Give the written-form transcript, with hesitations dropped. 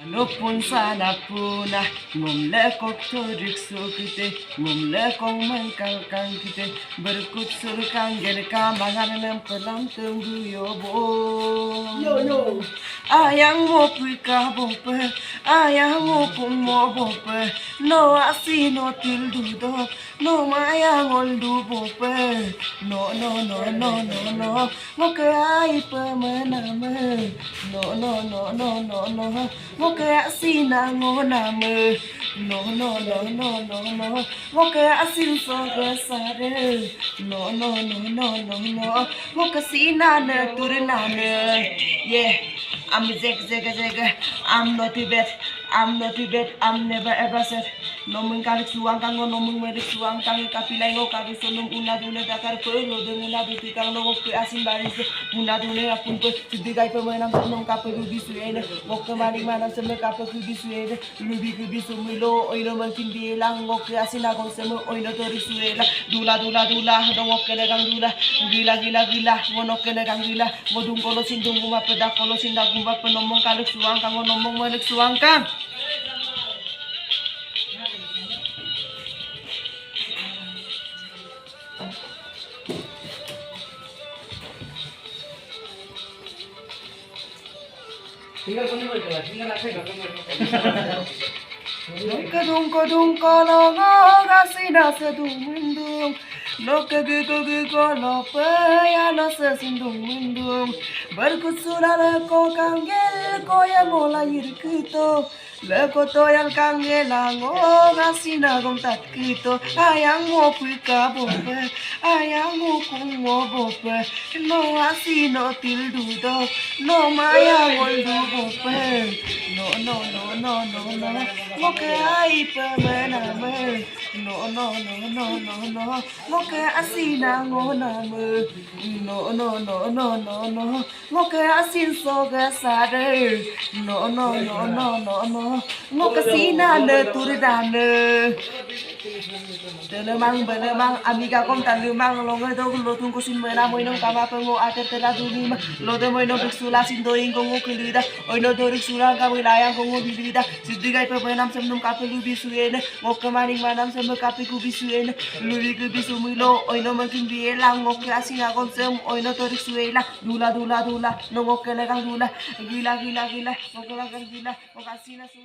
Ano pun sana puna ngumle kok turik sukite ngumle kong mangkang kite berkut surkang gel kamangan nem pelam tunggu yobo yo ayang mo puika bope ayang mo pun mo bope no asi no til dudo no maya ngol du bope no mo ke ai pe mename no mo ke asina ngona me no mo ke asin so ke sare no mo ke sina ne turna ne yeah I'm zega. I'm not too bad. I'm never ever said. No mun kali suang kang no mun merik suang kang kapilai ngo kali sonum una dune dakar pelo de una du tikang no ke asin baris una dune apun ko sidigai pemenang sonum kape rubi suene ngo ke mari manam seme kape rubi suene lubi kubi sumilo oino makin bilang ngo ke asin agon seme oino tori suela dula do ngo ke legang dula gila ngono ke legang gila ngodung kolo sindung guma peda kolo sinda gumba penomong kali suang kang ngomong merik suang kang tinggal kau ni boleh, tinggal nak saya kau boleh. Dungko longo gasina sedung lo ke lo pe ya lo se sindung berkusura le ko kangel ko ya mola yirkito le ko to yang kangel ngo gasina gom takito ayang mo puika bope ayang mo kung mo bope no asino til dudo no maya ngol du bope no mo ke ai pe mename no mo ke asina ngona me no mo ke asin so ga sare no mo ke sina le turidane Telemang amiga kom talemang lo ngedo lo tunggu sin mena mo inong kama pengo ater tela dunima lo de mo inong biksula sin do ingo ngo kelida oino do riksula ka wilayah ngo bilida sidigai pe penam semnum kape lubi suene ngo kemaning manam sembe kape kubi suene lubi kubi sumilo oino makin bielang ngo ke asinga kom sem oino do riksuela dula no ngo kelegang dula gila ngo kelegang gila ngo kasina su